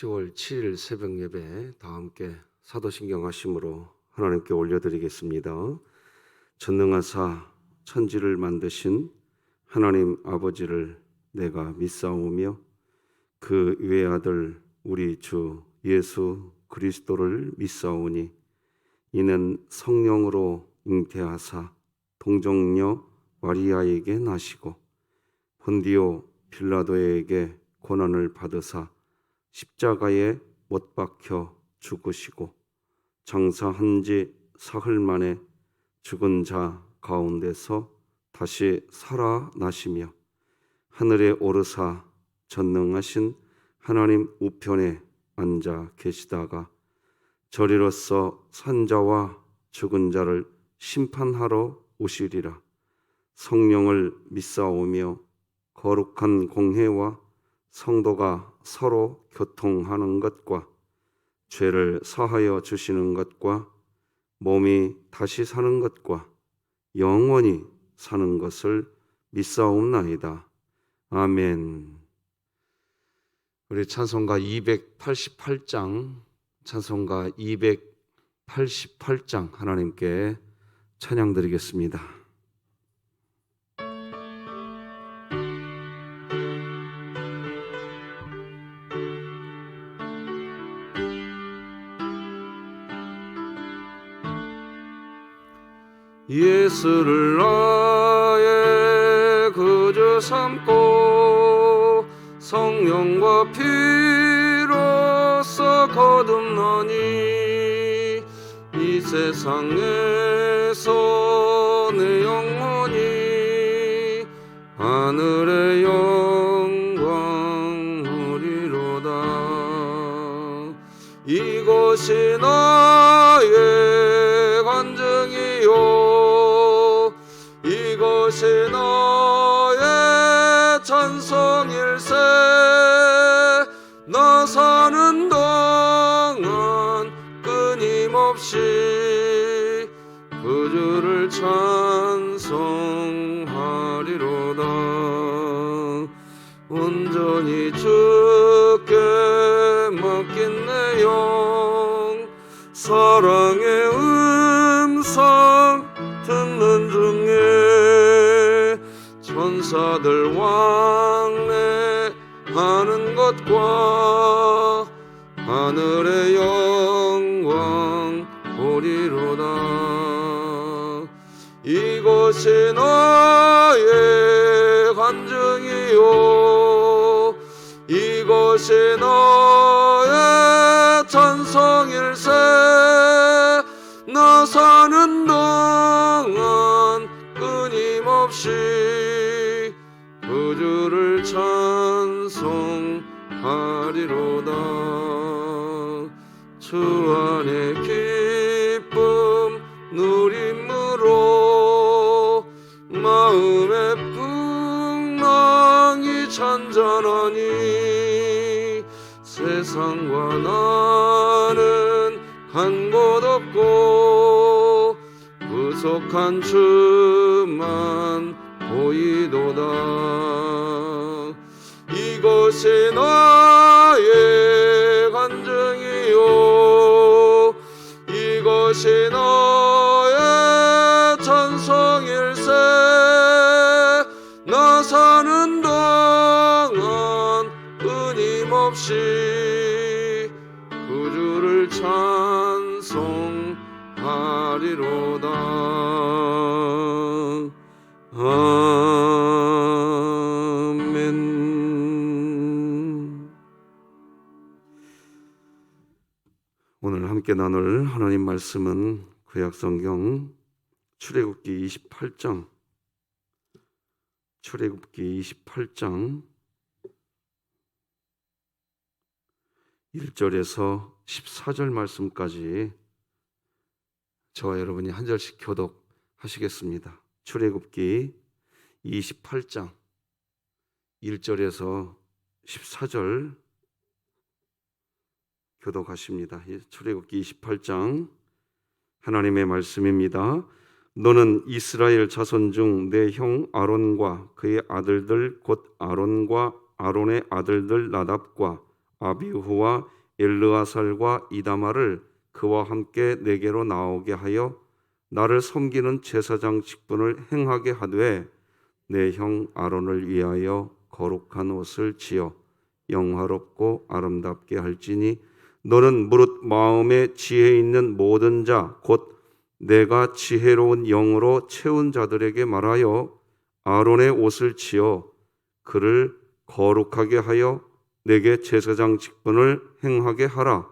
10월 7일 새벽 예배 다 함께 사도신경 하심으로 하나님께 올려드리겠습니다. 전능하사 천지를 만드신 하나님 아버지를 내가 믿사오며 그 외아들 우리 주 예수 그리스도를 믿사오니 이는 성령으로 잉태하사 동정녀 마리아에게 나시고 본디오 빌라도에게 고난을 받으사 십자가에 못 박혀 죽으시고 장사한 지 사흘 만에 죽은 자 가운데서 다시 살아나시며 하늘에 오르사 전능하신 하나님 우편에 앉아 계시다가 저리로서 산자와 죽은 자를 심판하러 오시리라. 성령을 믿사오며 거룩한 공회와 성도가 서로 교통하는 것과 죄를 사하여 주시는 것과 몸이 다시 사는 것과 영원히 사는 것을 믿사옵나이다. 아멘. 우리 찬송가 288장 찬송가 288장 하나님께 찬양 드리겠습니다. 예수를 나의 구주 삼고 성령과 피로써 거듭나니 이 세상에서 내 영혼이 하늘의 영광 누리로다. 이것이 나의 간증이요 이것이 나의 찬송일세. 나 사는 동안 끊임없이 그 주를 찬송하리로다. 온전히 주께 맡긴 내 영 사랑의 음성 듣는 중에 천사들 왕래하는 것과 하늘의 영광 보리로다. 이것이 나의 간증이요 이것이 나의 찬송일세. 나 사는 동안 끊임없이 그 주를 찬송하리로다. 주 안에 기쁨 누림으로 마음의 풍랑이 잔잔하니 세상과 나는 한 곳 없고 구속한 주만 보이도다. 이것이 나의 간증이요 이것이 나의 찬송일세. 나 사는 동안 끊임없이 그 주를 찬송하리로다. 아멘. 오늘 함께 나눌 하나님 말씀은 구약성경 출애굽기 28장 1절에서 14절 말씀까지 저와 여러분이 한 절씩 교독하시겠습니다. 출애굽기 28장 1절에서 14절 교독하십니다. 출애굽기 28장 하나님의 말씀입니다. 너는 이스라엘 자손 중 내 형 아론과 그의 아들들 곧 아론과 아론의 아들들 나답과 아비후와 엘르아살과 이다마를 그와 함께 내게로 나오게 하여 나를 섬기는 제사장 직분을 행하게 하되 내 형 아론을 위하여 거룩한 옷을 지어 영화롭고 아름답게 할지니 너는 무릇 마음에 지혜 있는 모든 자 곧 내가 지혜로운 영으로 채운 자들에게 말하여 아론의 옷을 지어 그를 거룩하게 하여 내게 제사장 직분을 행하게 하라.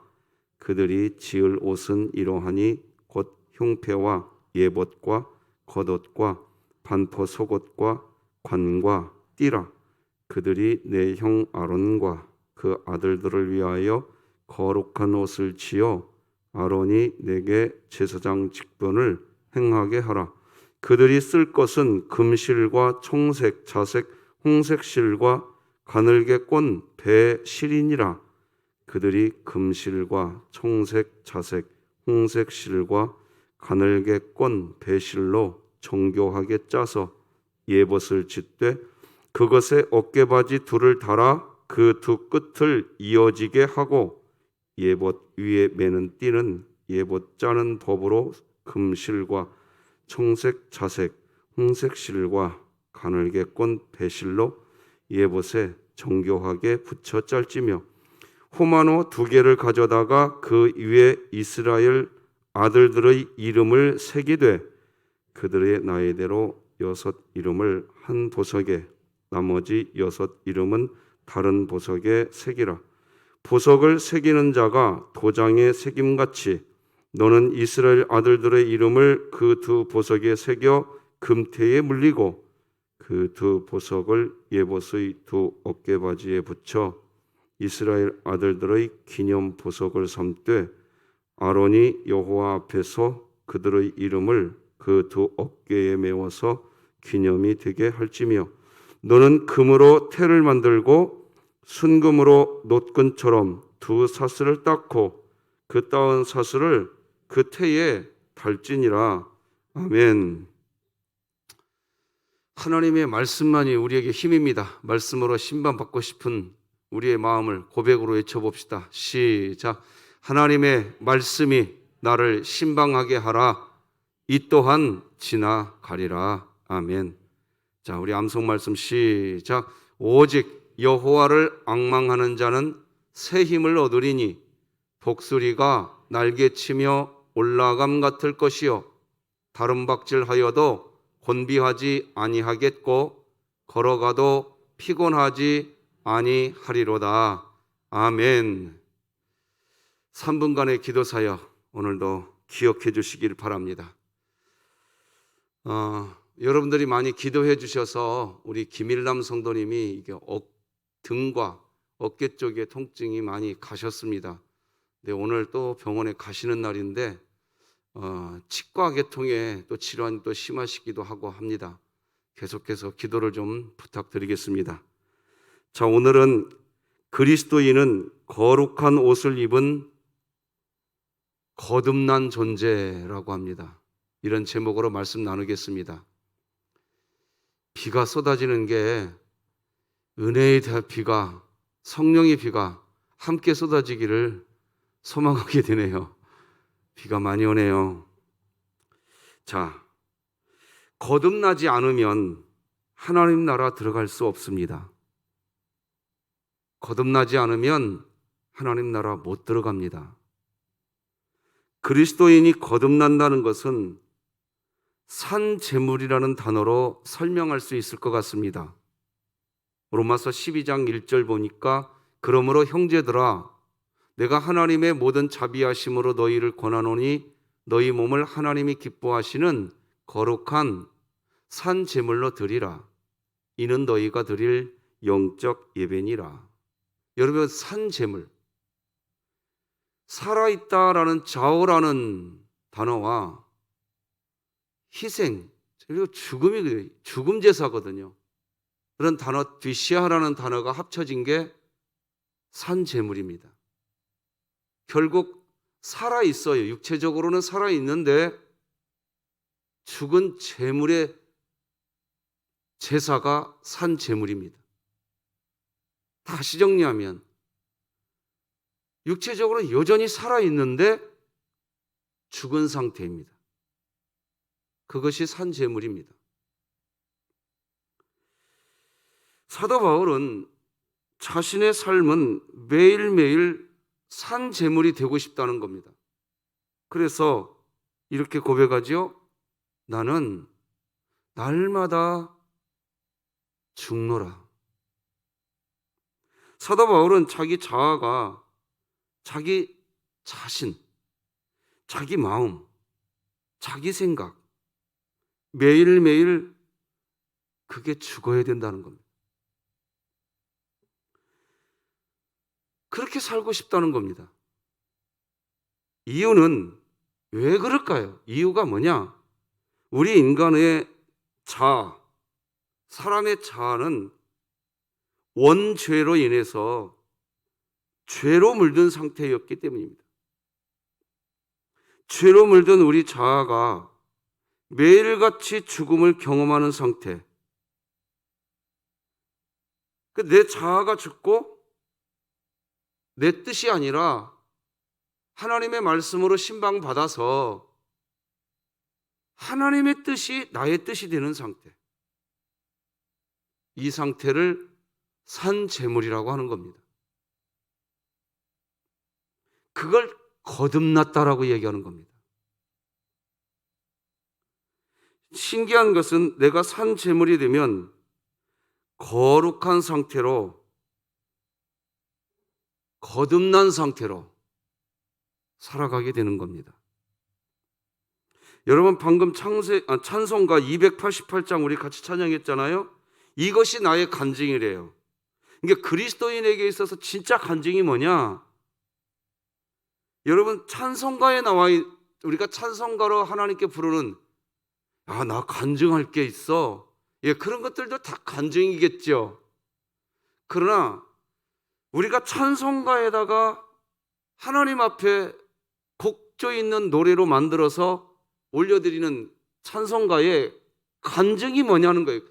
그들이 지을 옷은 이러하니 곧 흉패와 예봇과 겉옷과 반포 속옷과 관과 띠라. 그들이 내 형 아론과 그 아들들을 위하여 거룩한 옷을 지어 아론이 내게 제사장 직분을 행하게 하라. 그들이 쓸 것은 금실과 청색, 자색, 홍색 실과 가늘게 꼰 배 실이니라. 그들이 금실과 청색, 자색, 홍색 실과 가늘게 꼰 배실로 정교하게 짜서 예봇을 짓되 그것에 어깨바지 둘을 달아 그 두 끝을 이어지게 하고 예봇 위에 매는 띠는 예봇 짜는 법으로 금실과 청색, 자색, 홍색 실과 가늘게 꼰 배실로 예봇에 정교하게 붙여 짤지며 호마노 2개를 가져다가 그 위에 이스라엘 아들들의 이름을 새기되 그들의 나이대로 6 이름을 한 보석에 나머지 6 이름은 다른 보석에 새기라. 보석을 새기는 자가 도장에 새김같이 너는 이스라엘 아들들의 이름을 그 2 보석에 새겨 금태에 물리고 그 2 보석을 예봇의 2 어깨바지에 붙여 이스라엘 아들들의 기념 보석을 삼되 아론이 여호와 앞에서 그들의 이름을 그 2 어깨에 메워서 기념이 되게 할지며 너는 금으로 태를 만들고 순금으로 놋근처럼 2 사슬을 닦고 그 따은 사슬을 그 태에 달지니라. 아멘. 하나님의 말씀만이 우리에게 힘입니다. 말씀으로 신방받고 싶은 우리의 마음을 고백으로 외쳐봅시다. 시작. 하나님의 말씀이 나를 신방하게 하라. 이 또한 지나가리라. 아멘. 자, 우리 암송 말씀 시작. 오직 여호와를 앙망하는 자는 새 힘을 얻으리니 독수리가 날개치며 올라감 같을 것이요 다름박질하여도 곤비하지 아니하겠고 걸어가도 피곤하지 아니하리로다. 아멘. 3분간의 기도 사역 오늘도 기억해 주시길 바랍니다. 여러분들이 많이 기도해 주셔서 우리 김일남 성도님이 이게 등과 어깨 쪽에 통증이 많이 가셨습니다. 근데 오늘 또 병원에 가시는 날인데 치과 계통에 또 질환이 또 심하시기도 하고 합니다. 계속해서 기도를 좀 부탁드리겠습니다. 자, 오늘은 그리스도인은 거룩한 옷을 입은 거듭난 존재라고 합니다. 이런 제목으로 말씀 나누겠습니다. 비가 쏟아지는 게 은혜의 비가, 성령의 비가 함께 쏟아지기를 소망하게 되네요. 비가 많이 오네요. 자, 거듭나지 않으면 하나님 나라 들어갈 수 없습니다. 거듭나지 않으면 하나님 나라 못 들어갑니다. 그리스도인이 거듭난다는 것은 산재물이라는 단어로 설명할 수 있을 것 같습니다. 로마서 12장 1절 보니까 그러므로 형제들아 내가 하나님의 모든 자비하심으로 너희를 권하노니 너희 몸을 하나님이 기뻐하시는 거룩한 산재물로 드리라. 이는 너희가 드릴 영적 예배니라. 여러분, 산재물, 살아있다라는 자오라는 단어와 희생 그리고 죽음이 죽음 제사거든요. 그런 단어 뒤시아라는 단어가 합쳐진 게 산재물입니다. 결국 살아있어요. 육체적으로는 살아있는데 죽은 재물의 제사가 산재물입니다. 다시 정리하면 육체적으로 여전히 살아있는데 죽은 상태입니다. 그것이 산 제물입니다. 사도 바울은 자신의 삶은 매일매일 산 제물이 되고 싶다는 겁니다. 그래서 이렇게 고백하지요. 나는 날마다 죽노라. 사도 바울은 자기 자아가 자기 자신, 자기 마음, 자기 생각 매일매일 그게 죽어야 된다는 겁니다. 그렇게 살고 싶다는 겁니다. 이유는 왜 그럴까요? 이유가 뭐냐? 우리 인간의 자아, 사람의 자아는 원죄로 인해서 죄로 물든 상태였기 때문입니다. 죄로 물든 우리 자아가 매일같이 죽음을 경험하는 상태. 내 자아가 죽고 내 뜻이 아니라 하나님의 말씀으로 신방받아서 하나님의 뜻이 나의 뜻이 되는 상태. 이 상태를 산 제물이라고 하는 겁니다. 그걸 거듭났다라고 얘기하는 겁니다. 신기한 것은 내가 산 제물이 되면 거룩한 상태로, 거듭난 상태로 살아가게 되는 겁니다. 여러분 방금 찬송가 288장 우리 같이 찬양했잖아요. 이것이 나의 간증이래요. 그러니까 그리스도인에게 있어서 진짜 간증이 뭐냐? 여러분 찬송가에 나와 우리가 찬송가로 하나님께 부르는 나 간증할 게 있어. 그런 것들도 다 간증이겠죠. 그러나 우리가 찬송가에다가 하나님 앞에 곡조 있는 노래로 만들어서 올려드리는 찬송가의 간증이 뭐냐는 거예요.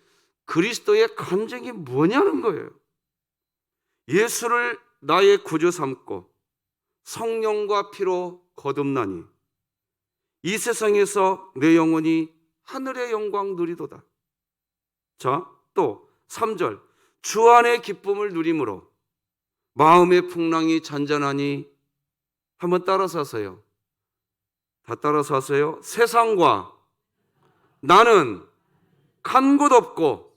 그리스도의 간증이 뭐냐는 거예요. 예수를 나의 구주 삼고 성령과 피로 거듭나니 이 세상에서 내 영혼이 하늘의 영광 누리도다. 자, 또 3절 주 안의 기쁨을 누림으로 마음의 풍랑이 잔잔하니 한번 따라서 하세요. 다 따라서 하세요. 세상과 나는 간 곳 없고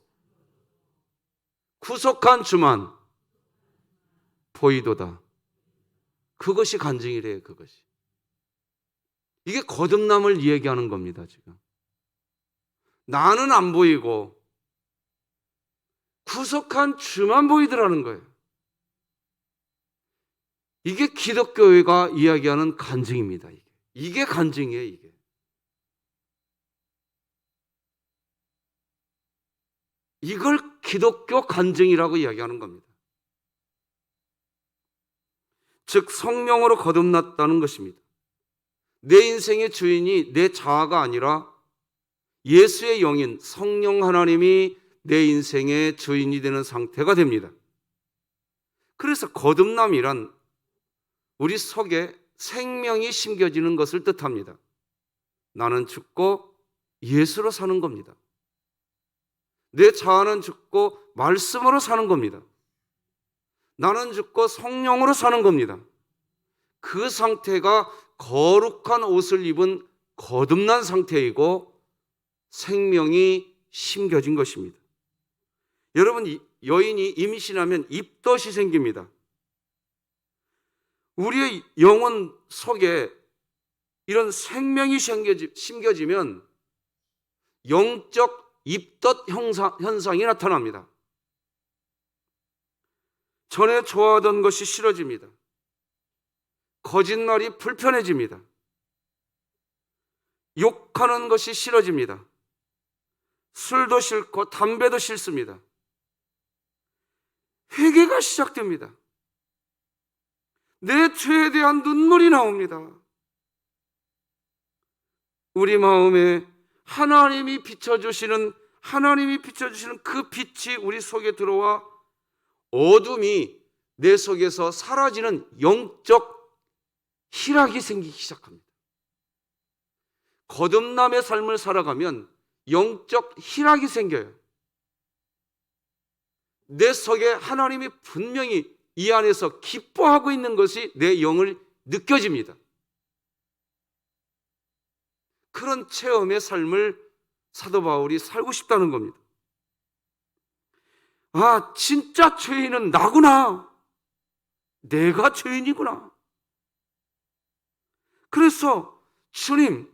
구속한 주만 보이도다. 그것이 간증이래요. 그것이. 이게 거듭남을 이야기하는 겁니다. 지금 나는 안 보이고 구속한 주만 보이더라는 거예요. 이게 기독교회가 이야기하는 간증입니다. 이게 간증이에요. 이게. 이걸 기독교 간증이라고 이야기하는 겁니다. 즉 성령으로 거듭났다는 것입니다. 내 인생의 주인이 내 자아가 아니라 예수의 영인 성령 하나님이 내 인생의 주인이 되는 상태가 됩니다. 그래서 거듭남이란 우리 속에 생명이 심겨지는 것을 뜻합니다. 나는 죽고 예수로 사는 겁니다. 내 자아는 죽고 말씀으로 사는 겁니다. 나는 죽고 성령으로 사는 겁니다. 그 상태가 거룩한 옷을 입은 거듭난 상태이고 생명이 심겨진 것입니다. 여러분 여인이 임신하면 입덧이 생깁니다. 우리의 영혼 속에 이런 생명이 심겨지면 영적 입덧 현상이 나타납니다. 전에 좋아하던 것이 싫어집니다. 거짓말이 불편해집니다. 욕하는 것이 싫어집니다. 술도 싫고 담배도 싫습니다. 회개가 시작됩니다. 내 죄에 대한 눈물이 나옵니다. 우리 마음에 하나님이 비춰주시는 그 빛이 우리 속에 들어와 어둠이 내 속에서 사라지는 영적 희락이 생기기 시작합니다. 거듭남의 삶을 살아가면 영적 희락이 생겨요. 내 속에 하나님이 분명히 이 안에서 기뻐하고 있는 것이 내 영을 느껴집니다. 그런 체험의 삶을 사도 바울이 살고 싶다는 겁니다. 아, 진짜 죄인은 나구나. 내가 죄인이구나. 그래서 주님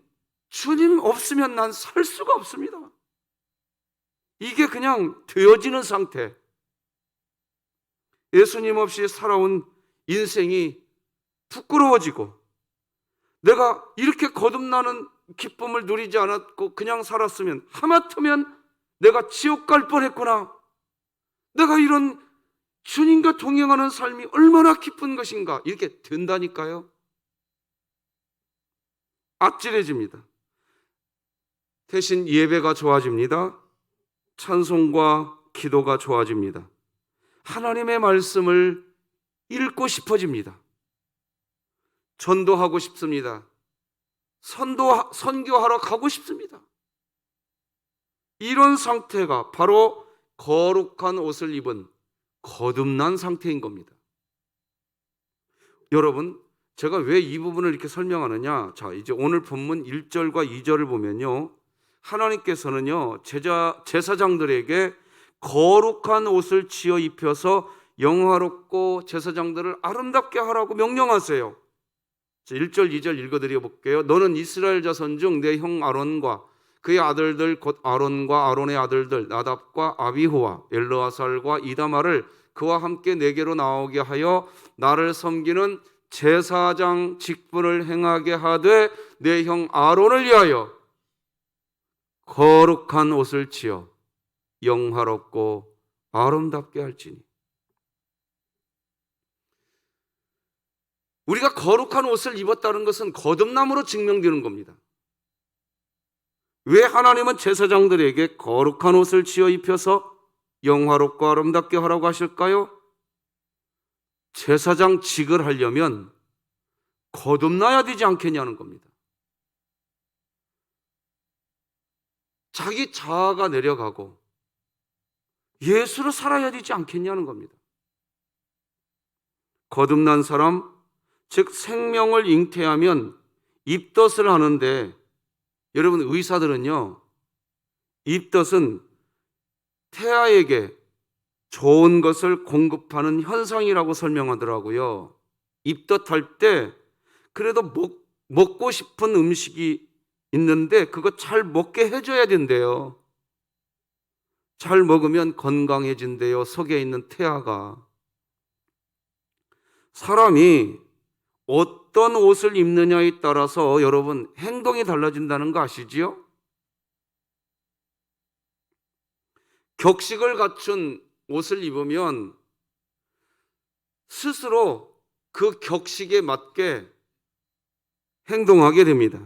없으면 난 살 수가 없습니다. 이게 그냥 되어지는 상태. 예수님 없이 살아온 인생이 부끄러워지고, 내가 이렇게 거듭나는 기쁨을 누리지 않았고 그냥 살았으면 하마터면 내가 지옥 갈 뻔했구나. 내가 이런 주님과 동행하는 삶이 얼마나 기쁜 것인가. 이렇게 된다니까요. 아찔해집니다. 대신 예배가 좋아집니다. 찬송과 기도가 좋아집니다. 하나님의 말씀을 읽고 싶어집니다. 전도하고 싶습니다. 선교하러 가고 싶습니다. 이런 상태가 바로 거룩한 옷을 입은 거듭난 상태인 겁니다. 여러분, 제가 왜 이 부분을 이렇게 설명하느냐? 자, 이제 오늘 본문 1절과 2절을 보면요, 하나님께서는요, 제사장들에게 거룩한 옷을 지어 입혀서 영화롭고 제사장들을 아름답게 하라고 명령하세요. 1절 2절 읽어드려 볼게요. 너는 이스라엘 자손 중 내 형 아론과 그의 아들들 곧 아론과 아론의 아들들 나답과 아비후와 엘르아살과 이다말을 그와 함께 내게로 나오게 하여 나를 섬기는 제사장 직분을 행하게 하되 내 형 아론을 위하여 거룩한 옷을 지어 영화롭고 아름답게 할지니. 우리가 거룩한 옷을 입었다는 것은 거듭남으로 증명되는 겁니다. 왜 하나님은 제사장들에게 거룩한 옷을 지어 입혀서 영화롭고 아름답게 하라고 하실까요? 제사장 직을 하려면 거듭나야 되지 않겠냐는 겁니다. 자기 자아가 내려가고 예수로 살아야 되지 않겠냐는 겁니다. 거듭난 사람, 즉 생명을 잉태하면 입덧을 하는데, 여러분 의사들은요, 입덧은 태아에게 좋은 것을 공급하는 현상이라고 설명하더라고요. 입덧할 때 그래도 먹고 싶은 음식이 있는데 그거 잘 먹게 해줘야 된대요. 잘 먹으면 건강해진대요, 속에 있는 태아가. 사람이 어떤 옷을 입느냐에 따라서 여러분 행동이 달라진다는 거 아시지요? 격식을 갖춘 옷을 입으면 스스로 그 격식에 맞게 행동하게 됩니다.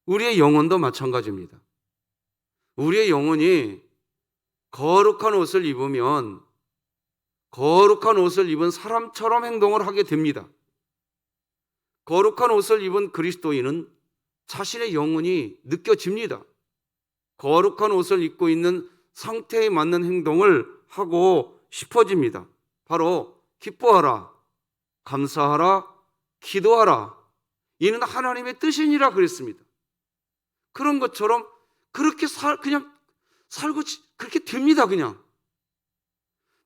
우리의 영혼도 마찬가지입니다. 우리의 영혼이 거룩한 옷을 입으면 거룩한 옷을 입은 사람처럼 행동을 하게 됩니다. 거룩한 옷을 입은 그리스도인은 자신의 영혼이 느껴집니다. 거룩한 옷을 입고 있는 상태에 맞는 행동을 하고 싶어집니다. 바로 기뻐하라, 감사하라, 기도하라. 이는 하나님의 뜻이니라 그랬습니다. 그런 것처럼 그렇게 그냥 살고 그렇게 됩니다. 그냥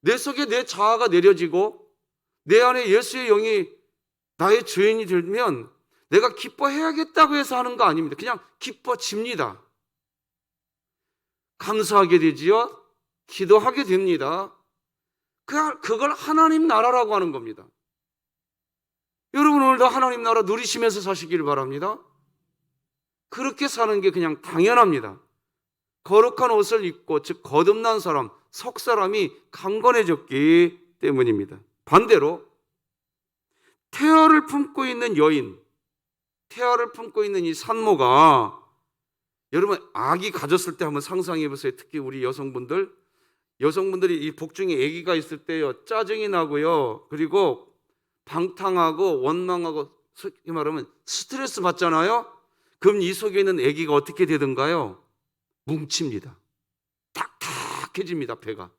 내 속에 내 자아가 내려지고 내 안에 예수의 영이 나의 주인이 되면 내가 기뻐해야겠다고 해서 하는 거 아닙니다. 그냥 기뻐집니다. 감사하게 되지요. 기도하게 됩니다. 그걸 하나님 나라라고 하는 겁니다. 여러분 오늘도 하나님 나라 누리시면서 사시기를 바랍니다. 그렇게 사는 게 그냥 당연합니다. 거룩한 옷을 입고, 즉 거듭난 사람, 석 사람이 강건해졌기 때문입니다. 반대로 태아를 품고 있는 여인, 태아를 품고 있는 이 산모가, 여러분 아기 가졌을 때 한번 상상해 보세요. 특히 우리 여성분들, 여성분들이 이 복중에 아기가 있을 때요, 짜증이 나고요, 그리고 방탕하고 원망하고, 솔직히 말하면 스트레스 받잖아요. 그럼 이 속에 있는 아기가 어떻게 되던가요? 뭉칩니다. 탁탁해집니다, 배가.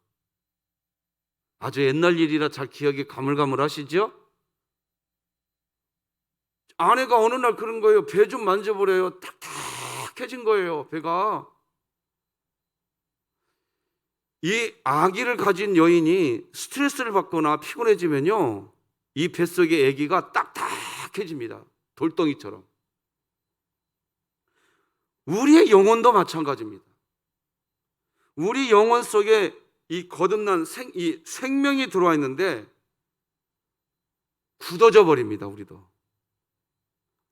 아주 옛날 일이라 잘 기억이 가물가물하시죠? 아내가 어느 날 그런 거예요. 배 좀 만져보래요. 탁탁해진 거예요, 배가. 이 아기를 가진 여인이 스트레스를 받거나 피곤해지면요, 이 뱃속의 아기가 딱딱해집니다. 돌덩이처럼. 우리의 영혼도 마찬가지입니다. 우리 영혼 속에 이 거듭난 이 생명이 들어와 있는데 굳어져 버립니다. 우리도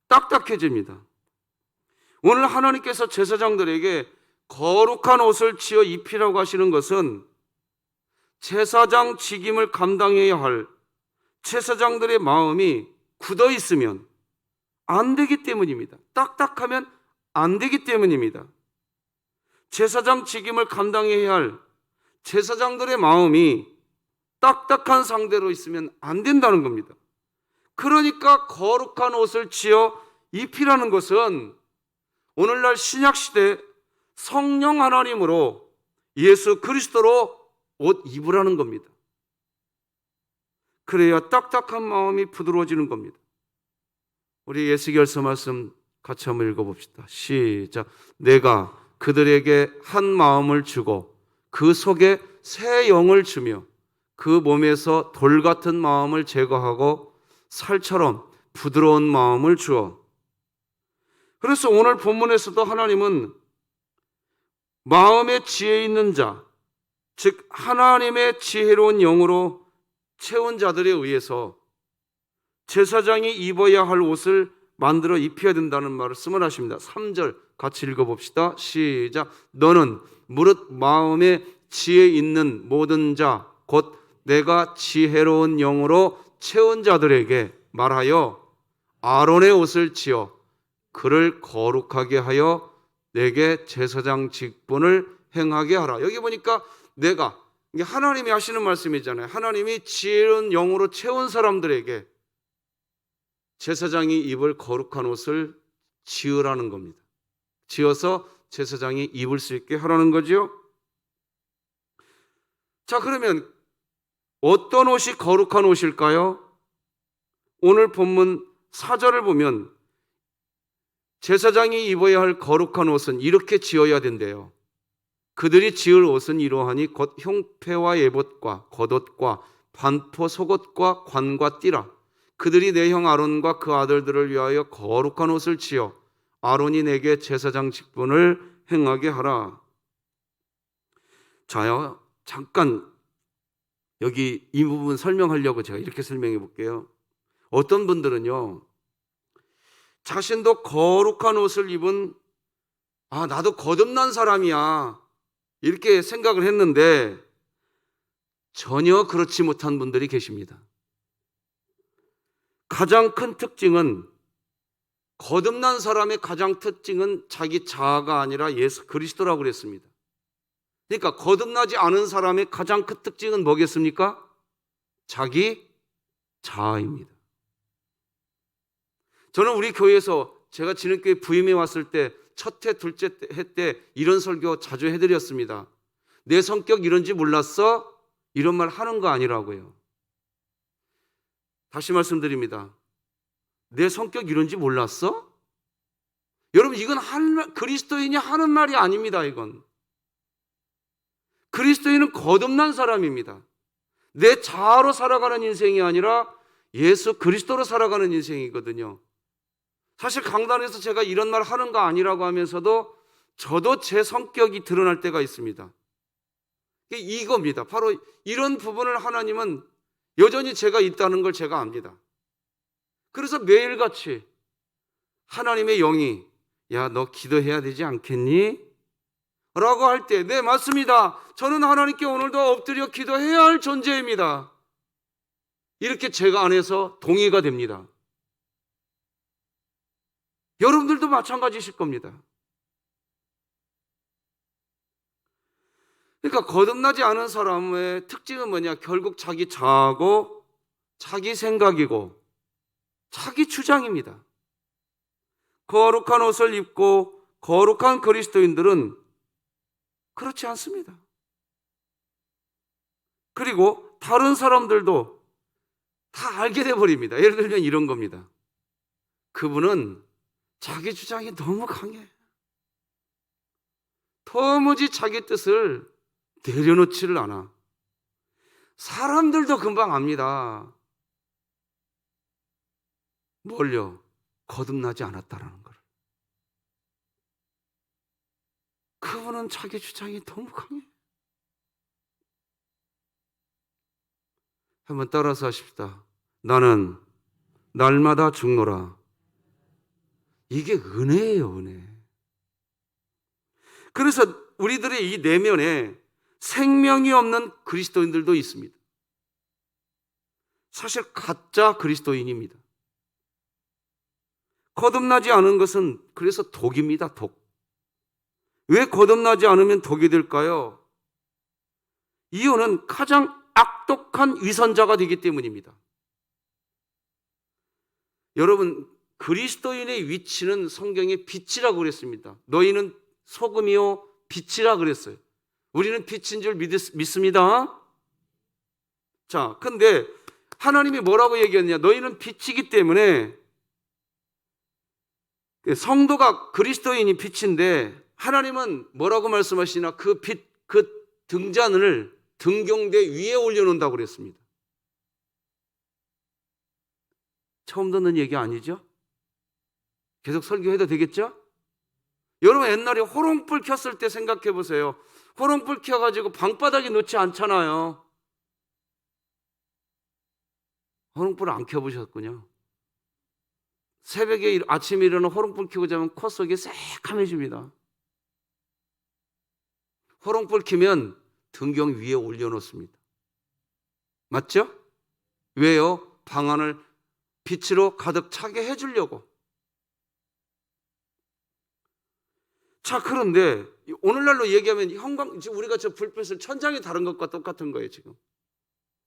딱딱해집니다. 오늘 하나님께서 제사장들에게 거룩한 옷을 지어 입히라고 하시는 것은 제사장 직임을 감당해야 할 제사장들의 마음이 굳어 있으면 안 되기 때문입니다. 딱딱하면 안 되기 때문입니다. 제사장 직임을 감당해야 할 제사장들의 마음이 딱딱한 상대로 있으면 안 된다는 겁니다. 그러니까 거룩한 옷을 지어 입히라는 것은 오늘날 신약시대 성령 하나님으로 예수 그리스도로 옷 입으라는 겁니다. 그래야 딱딱한 마음이 부드러워지는 겁니다. 우리 예수결서 말씀 같이 한번 읽어봅시다. 시작. 내가 그들에게 한 마음을 주고 그 속에 새 영을 주며 그 몸에서 돌 같은 마음을 제거하고 살처럼 부드러운 마음을 주어. 그래서 오늘 본문에서도 하나님은 마음의 지혜 있는 자, 즉 하나님의 지혜로운 영으로 채운 자들에 의해서 제사장이 입어야 할 옷을 만들어 입혀야 된다는 말씀을 하십니다. 3절 같이 읽어봅시다. 시작. 너는 무릇 마음에 지혜 있는 모든 자, 곧 내가 지혜로운 영으로 채운 자들에게 말하여 아론의 옷을 지어 그를 거룩하게 하여 내게 제사장 직분을 행하게 하라. 여기 보니까 내가, 이게 하나님이 하시는 말씀이잖아요. 하나님이 지혜로운 영으로 채운 사람들에게 제사장이 입을 거룩한 옷을 지으라는 겁니다. 지어서 제사장이 입을 수 있게 하라는 거죠. 자, 그러면 어떤 옷이 거룩한 옷일까요? 오늘 본문 4절을 보면 제사장이 입어야 할 거룩한 옷은 이렇게 지어야 된대요. 그들이 지을 옷은 이러하니 곧 흉패와 예봇과 겉옷과 반포 속옷과 관과 띠라. 그들이 내 형 아론과 그 아들들을 위하여 거룩한 옷을 지어 아론이 내게 제사장 직분을 행하게 하라. 자요, 잠깐 여기 이 부분 설명하려고 제가 이렇게 설명해 볼게요. 어떤 분들은요, 자신도 거룩한 옷을 입은, 나도 거듭난 사람이야, 이렇게 생각을 했는데 전혀 그렇지 못한 분들이 계십니다. 가장 큰 특징은, 거듭난 사람의 가장 특징은 자기 자아가 아니라 예수 그리스도라고 그랬습니다. 그러니까 거듭나지 않은 사람의 가장 큰 특징은 뭐겠습니까? 자기 자아입니다. 저는 우리 교회에서 제가 진흥교회 부임해 왔을 때 첫 해, 둘째 해 때 이런 설교 자주 해드렸습니다. 내 성격 이런지 몰랐어? 이런 말 하는 거 아니라고요. 다시 말씀드립니다. 내 성격 이런지 몰랐어? 여러분, 이건 그리스도인이 하는 말이 아닙니다. 이건 그리스도인은 거듭난 사람입니다. 내 자아로 살아가는 인생이 아니라 예수 그리스도로 살아가는 인생이거든요. 사실 강단에서 제가 이런 말 하는 거 아니라고 하면서도 저도 제 성격이 드러날 때가 있습니다. 이겁니다. 바로 이런 부분을 하나님은 여전히 제가 있다는 걸 제가 압니다. 그래서 매일같이 하나님의 영이, 야, 너 기도해야 되지 않겠니? 라고 할 때, 네, 맞습니다. 저는 하나님께 오늘도 엎드려 기도해야 할 존재입니다. 이렇게 제가 안에서 동의가 됩니다. 여러분들도 마찬가지실 겁니다. 그러니까 거듭나지 않은 사람의 특징은 뭐냐? 결국 자기 자아고 자기 생각이고 자기 주장입니다. 거룩한 옷을 입고 거룩한 그리스도인들은 그렇지 않습니다. 그리고 다른 사람들도 다 알게 돼버립니다. 예를 들면 이런 겁니다. 그분은 자기 주장이 너무 강해. 도무지 자기 뜻을 내려놓지를 않아. 사람들도 금방 압니다. 뭘요? 거듭나지 않았다라는 걸. 그분은 자기 주장이 너무 강해. 한번 따라서 하십시다. 나는 날마다 죽노라. 이게 은혜예요, 은혜. 그래서 우리들의 이 내면에 생명이 없는 그리스도인들도 있습니다. 사실 가짜 그리스도인입니다. 거듭나지 않은 것은 그래서 독입니다, 독. 왜 거듭나지 않으면 독이 될까요? 이유는 가장 악독한 위선자가 되기 때문입니다. 여러분, 그리스도인의 위치는 성경에 빛이라고 그랬습니다. 너희는 소금이요 빛이라 그랬어요. 우리는 빛인 줄 믿습니다. 자, 근데 하나님이 뭐라고 얘기했냐? 너희는 빛이기 때문에 성도가 그리스도인이 빛인데 하나님은 뭐라고 말씀하시나? 그 빛, 그 등잔을 등경대 위에 올려놓는다고 그랬습니다. 처음 듣는 얘기 아니죠? 계속 설교해도 되겠죠? 여러분 옛날에 호롱불 켰을 때 생각해 보세요. 호롱불 켜가지고 방바닥에 놓지 않잖아요. 호롱불 안 켜보셨군요. 새벽에 아침에 일어나 호롱불 켜고 자면 코 속이 새카매집니다. 호롱불 켜면 등경 위에 올려놓습니다. 맞죠? 왜요? 방 안을 빛으로 가득 차게 해주려고. 자, 그런데 오늘날로 얘기하면 지금 우리가 저 불빛을 천장에 다른 것과 똑같은 거예요. 지금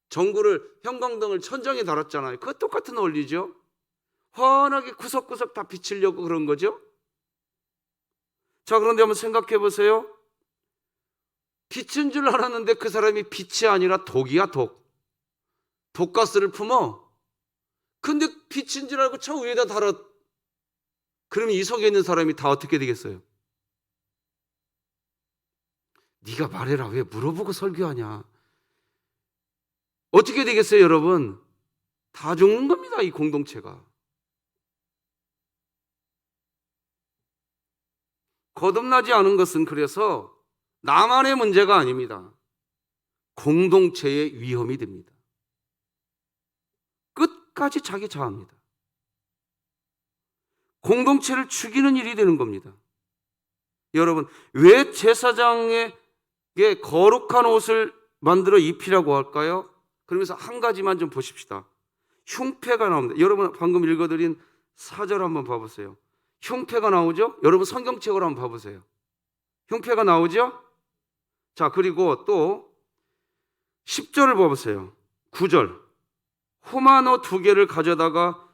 전구를 형광등을 천장에 달았잖아요. 그거 똑같은 원리죠. 환하게 구석구석 다 비치려고 그런 거죠. 자, 그런데 한번 생각해 보세요. 빛인 줄 알았는데 그 사람이 빛이 아니라 독이야, 독. 독가스를 품어. 근데 빛인 줄 알고 저 위에다 달아. 그러면 이 속에 있는 사람이 다 어떻게 되겠어요? 네가 말해라. 왜 물어보고 설교하냐? 어떻게 되겠어요, 여러분? 다 죽는 겁니다, 이 공동체가. 거듭나지 않은 것은 그래서 나만의 문제가 아닙니다. 공동체의 위험이 됩니다. 끝까지 자기 자아입니다. 공동체를 죽이는 일이 되는 겁니다. 여러분, 왜 제사장에게 거룩한 옷을 만들어 입히라고 할까요? 그러면서 한 가지만 좀 보십시다. 흉패가 나옵니다. 여러분 방금 읽어드린 4절 한번 봐보세요. 흉패가 나오죠? 여러분 성경책으로 한번 봐보세요. 흉패가 나오죠? 자, 그리고 또 10절을 봐보세요. 9절. 호마노 2개를 가져다가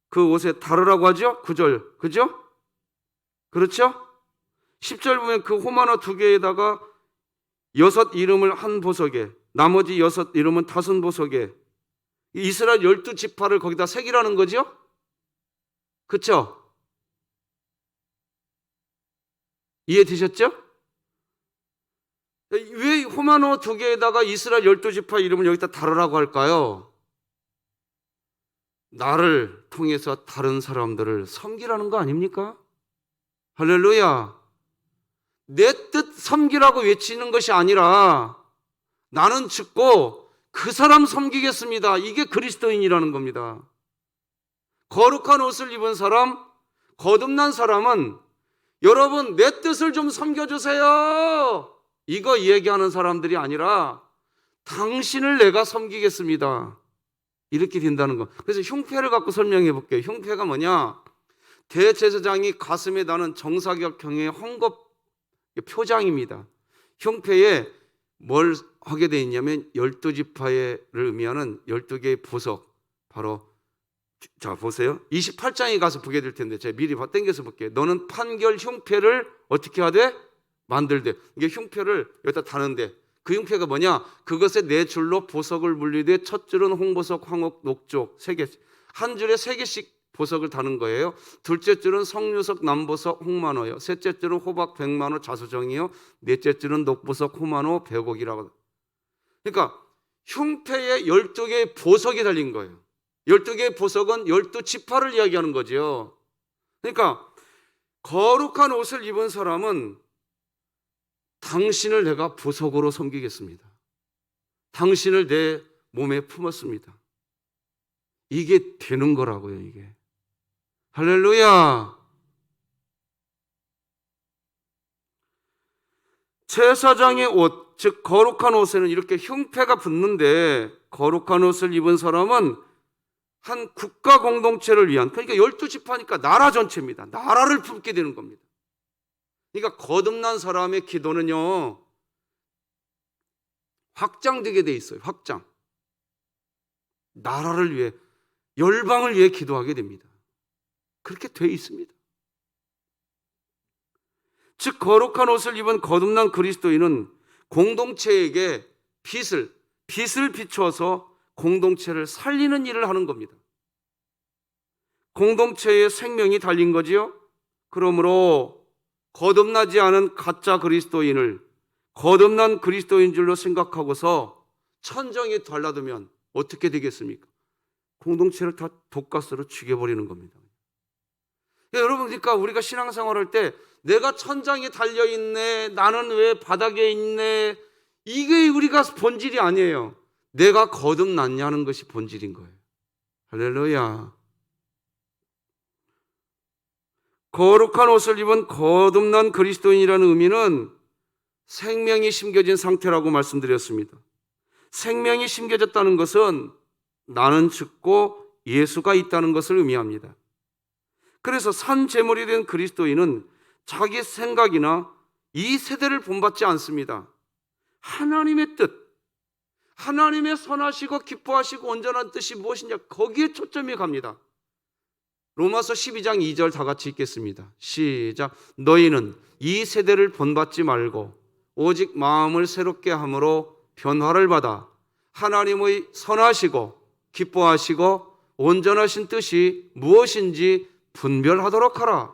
그 옷에 달으라고 하죠? 9절. 그죠? 그렇죠? 10절 보면 그 호마노 2개에다가 6 이름을 한 보석에, 나머지 6 이름은 5 보석에, 이스라엘 12지파를 거기다 새기라는 거죠? 그렇죠? 이해되셨죠? 왜 호마노 2개에다가 이스라엘 12지파 이름을 여기다 달으라고 할까요? 나를 통해서 다른 사람들을 섬기라는 거 아닙니까? 할렐루야. 내 뜻 섬기라고 외치는 것이 아니라 나는 죽고 그 사람 섬기겠습니다. 이게 그리스도인이라는 겁니다. 거룩한 옷을 입은 사람, 거듭난 사람은 여러분 내 뜻을 좀 섬겨주세요. 이거 얘기하는 사람들이 아니라 당신을 내가 섬기겠습니다. 이렇게 된다는 거. 그래서 흉패를 갖고 설명해 볼게요. 흉패가 뭐냐? 대제사장이 가슴에 다는 정사각형의 헝겊 표장입니다. 흉패에 뭘 하게 돼 있냐면 12지파를 의미하는 12개의 보석, 바로 자 보세요. 28장에 가서 보게 될 텐데 제가 미리 땡겨서 볼게요. 너는 판결 흉패를 어떻게 하되? 만들되. 이게 흉패를 여기다 다는데 그 흉패가 뭐냐? 그것에 네 줄로 보석을 물리되 첫 줄은 홍보석, 황옥, 녹조 세 개, 한 줄에 세 개씩 보석을 다는 거예요. 둘째 줄은 석류석, 남보석, 홍만호요. 셋째 줄은 호박, 백만호, 자수정이요. 넷째 줄은 녹보석, 호만호, 백옥이라고. 그러니까 흉패에 12개의 보석이 달린 거예요. 12개의 보석은 12지파를 이야기하는 거죠. 그러니까 거룩한 옷을 입은 사람은 당신을 내가 보석으로 섬기겠습니다. 당신을 내 몸에 품었습니다. 이게 되는 거라고요, 이게. 할렐루야. 제사장의 옷, 즉 거룩한 옷에는 이렇게 흉패가 붙는데 거룩한 옷을 입은 사람은 한 국가 공동체를 위한, 그러니까 12지파니까 나라 전체입니다. 나라를 품게 되는 겁니다. 그러니까 거듭난 사람의 기도는요, 확장되게 돼 있어요. 확장. 나라를 위해, 열방을 위해 기도하게 됩니다. 그렇게 돼 있습니다. 즉 거룩한 옷을 입은 거듭난 그리스도인은 공동체에게 빛을 비춰서 공동체를 살리는 일을 하는 겁니다. 공동체의 생명이 달린 거지요. 그러므로 거듭나지 않은 가짜 그리스도인을 거듭난 그리스도인 줄로 생각하고서 천정에 달라두면 어떻게 되겠습니까? 공동체를 다 독가스로 죽여버리는 겁니다. 여러분, 그러니까 우리가 신앙생활할 때 내가 천장에 달려있네, 나는 왜 바닥에 있네, 이게 우리가 본질이 아니에요. 내가 거듭났냐는 것이 본질인 거예요. 할렐루야. 거룩한 옷을 입은 거듭난 그리스도인이라는 의미는 생명이 심겨진 상태라고 말씀드렸습니다. 생명이 심겨졌다는 것은 나는 죽고 예수가 있다는 것을 의미합니다. 그래서 산 제물이 된 그리스도인은 자기 생각이나 이 세대를 본받지 않습니다. 하나님의 뜻, 하나님의 선하시고 기뻐하시고 온전한 뜻이 무엇이냐, 거기에 초점이 갑니다. 로마서 12장 2절 다 같이 읽겠습니다. 시작. 너희는 이 세대를 본받지 말고 오직 마음을 새롭게 함으로 변화를 받아 하나님의 선하시고 기뻐하시고 온전하신 뜻이 무엇인지 분별하도록 하라.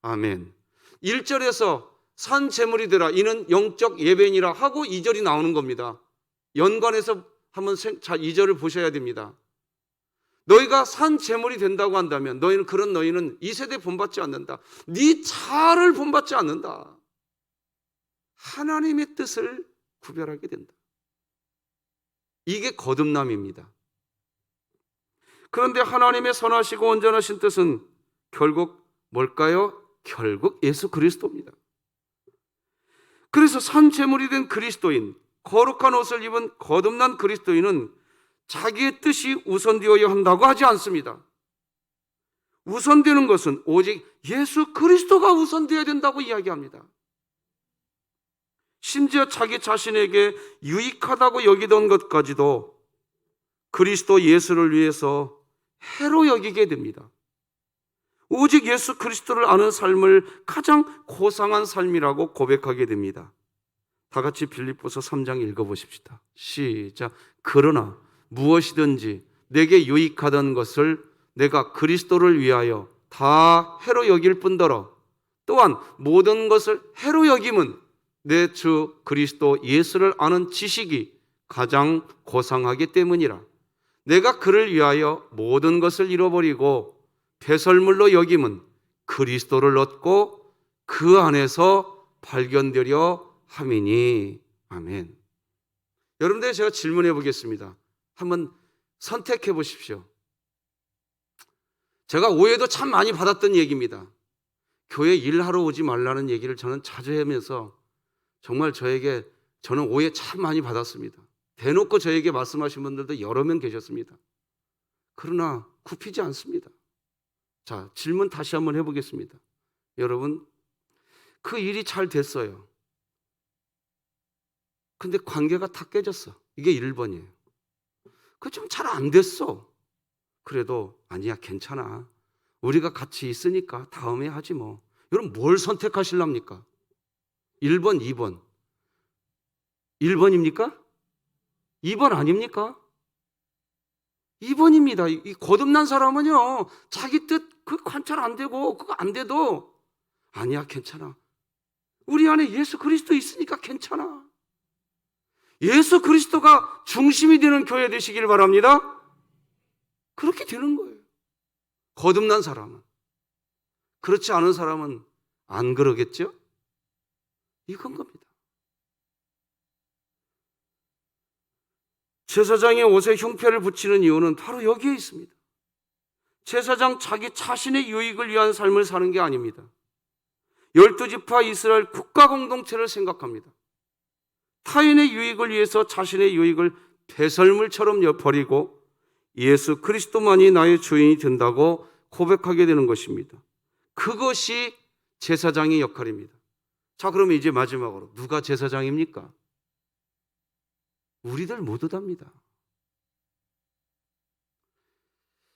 아멘. 1절에서 산 제물이 되라, 이는 영적 예배니라 하고 2절이 나오는 겁니다. 연관해서 한번 2절을 보셔야 됩니다. 너희가 산 제물이 된다고 한다면 너희는 이 세대 본받지 않는다. 네 자아를 본받지 않는다. 하나님의 뜻을 구별하게 된다. 이게 거듭남입니다. 그런데 하나님의 선하시고 온전하신 뜻은 결국 뭘까요? 결국 예수 그리스도입니다. 그래서 산 제물이 된 그리스도인, 거룩한 옷을 입은 거듭난 그리스도인은 자기의 뜻이 우선되어야 한다고 하지 않습니다. 우선되는 것은 오직 예수 그리스도가 우선되어야 된다고 이야기합니다. 심지어 자기 자신에게 유익하다고 여기던 것까지도 그리스도 예수를 위해서 해로 여기게 됩니다. 오직 예수 그리스도를 아는 삶을 가장 고상한 삶이라고 고백하게 됩니다. 다 같이 빌립보서 3장 읽어보십시다. 시작. 그러나 무엇이든지 내게 유익하던 것을 내가 그리스도를 위하여 다 해로 여길 뿐더러 또한 모든 것을 해로 여김은 내 주 그리스도 예수를 아는 지식이 가장 고상하기 때문이라. 내가 그를 위하여 모든 것을 잃어버리고 배설물로 여김은 그리스도를 얻고 그 안에서 발견되려 함이니. 아멘. 여러분들, 제가 질문해 보겠습니다. 한번 선택해 보십시오. 제가 오해도 참 많이 받았던 얘기입니다. 교회 일하러 오지 말라는 얘기를 저는 자주 하면서 정말 저는 오해 참 많이 받았습니다. 대놓고 저에게 말씀하신 분들도 여러 명 계셨습니다. 그러나 굽히지 않습니다. 자, 질문 다시 한번 해보겠습니다. 여러분, 그 일이 잘 됐어요. 근데 관계가 다 깨졌어. 이게 1번이에요. 그 좀 잘 안 됐어. 그래도 아니야, 괜찮아. 우리가 같이 있으니까 다음에 하지 뭐. 여러분 뭘 선택하실랍니까? 1번, 2번. 1번입니까? 2번 아닙니까? 2번입니다. 이 거듭난 사람은요, 자기 뜻 그 관찰 안 되고 그거 안 돼도 아니야, 괜찮아. 우리 안에 예수 그리스도 있으니까 괜찮아. 예수 그리스도가 중심이 되는 교회 되시길 바랍니다. 그렇게 되는 거예요. 거듭난 사람은. 그렇지 않은 사람은 안 그러겠죠? 이건 겁니다. 제사장의 옷에 흉패를 붙이는 이유는 바로 여기에 있습니다. 제사장 자기 자신의 유익을 위한 삶을 사는 게 아닙니다. 12지파 이스라엘 국가 공동체를 생각합니다. 타인의 유익을 위해서 자신의 유익을 배설물처럼 버리고 예수 그리스도만이 나의 주인이 된다고 고백하게 되는 것입니다. 그것이 제사장의 역할입니다. 자, 그러면 이제 마지막으로 누가 제사장입니까? 우리들 모두 답니다.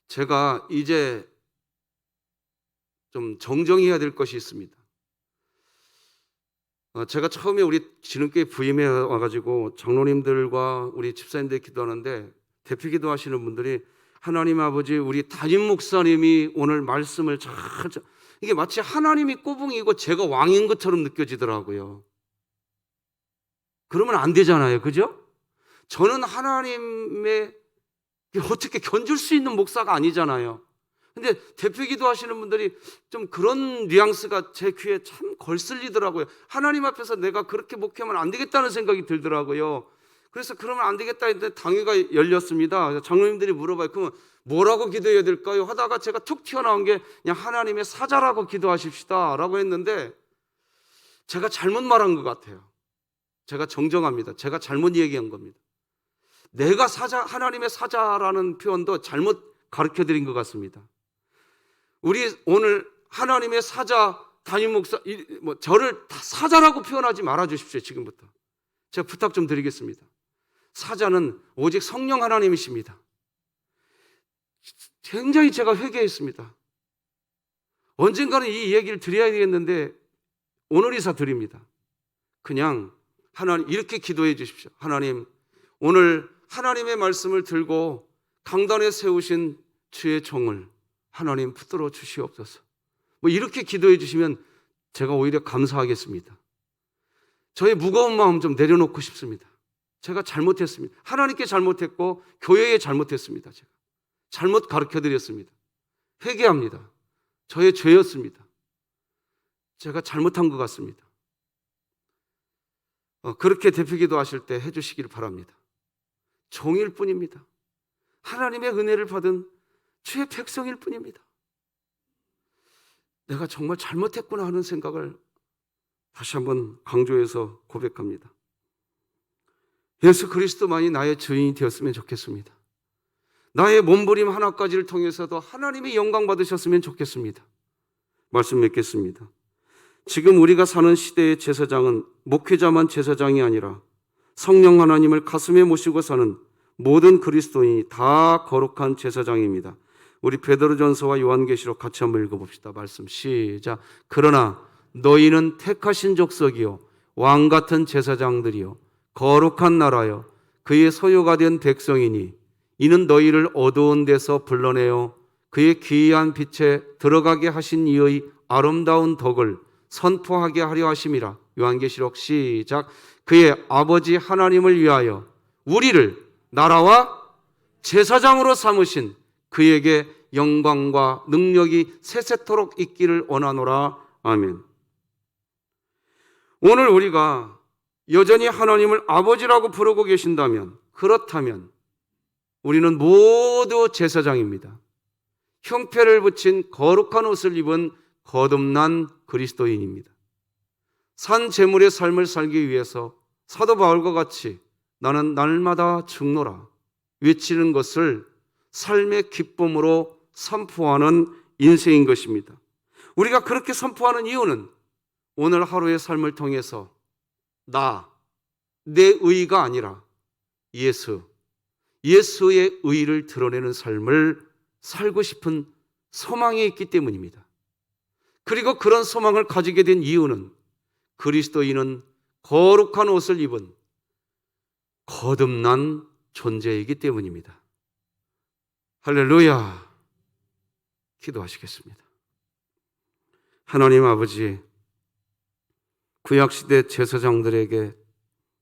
제가 이제 좀 정정해야 될 것이 있습니다. 제가 처음에 우리 진흥교회 부임해 와가지고 장로님들과 우리 집사님들 기도하는데 대표 기도하시는 분들이 하나님 아버지 우리 담임 목사님이 오늘 말씀을 잘 이게 마치 하나님이 꼬붕이고 제가 왕인 것처럼 느껴지더라고요. 그러면 안 되잖아요. 그죠? 저는 하나님의 어떻게 견줄 수 있는 목사가 아니잖아요. 근데 대표 기도하시는 분들이 좀 그런 뉘앙스가 제 귀에 참 걸슬리더라고요. 하나님 앞에서 내가 그렇게 목회하면 안 되겠다는 생각이 들더라고요. 그래서 그러면 안 되겠다 했는데 당회가 열렸습니다. 장로님들이 물어봐요. 그러면 뭐라고 기도해야 될까요? 하다가 제가 툭 튀어나온 게 그냥 하나님의 사자라고 기도하십시다 라고 했는데 제가 잘못 말한 것 같아요. 제가 정정합니다. 제가 잘못 얘기한 겁니다. 내가 사자, 하나님의 사자라는 표현도 잘못 가르쳐 드린 것 같습니다. 우리 오늘 하나님의 사자 담임 목사 저를 다 사자라고 표현하지 말아 주십시오. 지금부터 제가 부탁 좀 드리겠습니다. 사자는 오직 성령 하나님이십니다. 굉장히 제가 회개했습니다. 언젠가는 이 얘기를 드려야 되겠는데 오늘 이사 드립니다. 그냥 하나님 이렇게 기도해 주십시오. 하나님 오늘 하나님의 말씀을 들고 강단에 세우신 주의 종을 하나님 붙들어 주시옵소서. 이렇게 기도해 주시면 제가 오히려 감사하겠습니다. 저의 무거운 마음 좀 내려놓고 싶습니다. 제가 잘못했습니다. 하나님께 잘못했고 교회에 잘못했습니다. 제가 잘못 가르쳐 드렸습니다. 회개합니다. 저의 죄였습니다. 제가 잘못한 것 같습니다. 그렇게 대표 기도하실 때 해주시기를 바랍니다. 종일 뿐입니다. 하나님의 은혜를 받은 주의 백성일 뿐입니다. 내가 정말 잘못했구나 하는 생각을 다시 한번 강조해서 고백합니다. 예수 그리스도만이 나의 주인이 되었으면 좋겠습니다. 나의 몸부림 하나까지를 통해서도 하나님의 영광 받으셨으면 좋겠습니다. 말씀 맺겠습니다. 지금 우리가 사는 시대의 제사장은 목회자만 제사장이 아니라 성령 하나님을 가슴에 모시고 사는 모든 그리스도인이 다 거룩한 제사장입니다. 우리 베드로전서와 요한계시록 같이 한번 읽어봅시다. 말씀 시작. 그러나 너희는 택하신 족속이요 왕같은 제사장들이요 거룩한 나라요 그의 소유가 된 백성이니 이는 너희를 어두운 데서 불러내어 그의 기이한 빛에 들어가게 하신 이의 아름다운 덕을 선포하게 하려 하심이라. 요한계시록 시작. 그의 아버지 하나님을 위하여 우리를 나라와 제사장으로 삼으신 그에게 영광과 능력이 세세토록 있기를 원하노라. 아멘. 오늘 우리가 여전히 하나님을 아버지라고 부르고 계신다면, 그렇다면 우리는 모두 제사장입니다. 형패를 붙인 거룩한 옷을 입은 거듭난 그리스도인입니다. 산 제물의 삶을 살기 위해서 사도 바울과 같이 나는 날마다 죽노라 외치는 것을 삶의 기쁨으로 선포하는 인생인 것입니다. 우리가 그렇게 선포하는 이유는 오늘 하루의 삶을 통해서 나, 내 의가 아니라 예수의 의를 드러내는 삶을 살고 싶은 소망이 있기 때문입니다. 그리고 그런 소망을 가지게 된 이유는 그리스도인은 거룩한 옷을 입은 거듭난 존재이기 때문입니다. 할렐루야. 기도하시겠습니다. 하나님 아버지, 구약시대 제사장들에게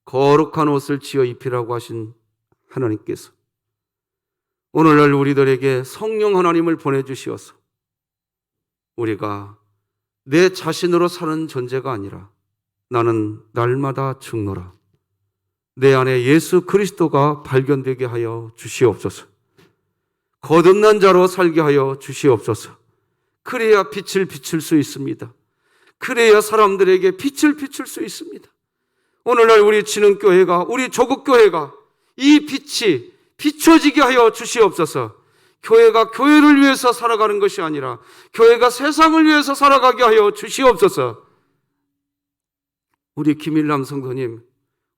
거룩한 옷을 지어 입히라고 하신 하나님께서 오늘날 우리들에게 성령 하나님을 보내주시어서 우리가 내 자신으로 사는 존재가 아니라 나는 날마다 죽노라, 내 안에 예수 그리스도가 발견되게 하여 주시옵소서. 거듭난 자로 살게 하여 주시옵소서. 그래야 빛을 비출 수 있습니다. 그래야 사람들에게 빛을 비출 수 있습니다. 오늘날 우리 진흥교회가, 우리 조국교회가 이 빛이 비춰지게 하여 주시옵소서. 교회가 교회를 위해서 살아가는 것이 아니라 교회가 세상을 위해서 살아가게 하여 주시옵소서. 우리 김일남 성도님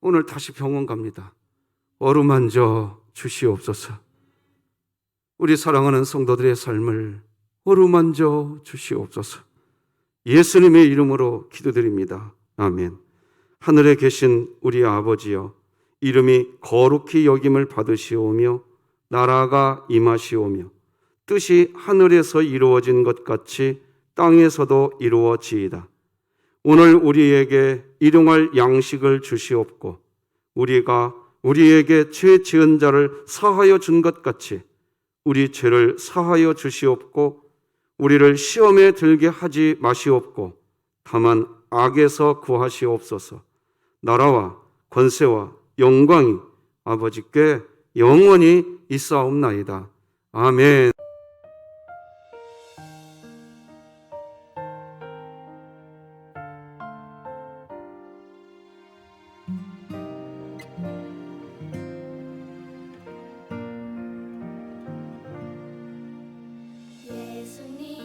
오늘 다시 병원 갑니다. 어루만져 주시옵소서. 우리 사랑하는 성도들의 삶을 어루만져 주시옵소서. 예수님의 이름으로 기도드립니다. 아멘. 하늘에 계신 우리 아버지여, 이름이 거룩히 여김을 받으시오며 나라가 임하시오며 뜻이 하늘에서 이루어진 것 같이 땅에서도 이루어지이다. 오늘 우리에게 일용할 양식을 주시옵고 우리가 우리에게 죄 지은 자를 사하여 준 것 같이 우리 죄를 사하여 주시옵고 우리를 시험에 들게 하지 마시옵고 다만 악에서 구하시옵소서. 나라와 권세와 영광이 아버지께 영원히 있사옵나이다. 아멘. 예수님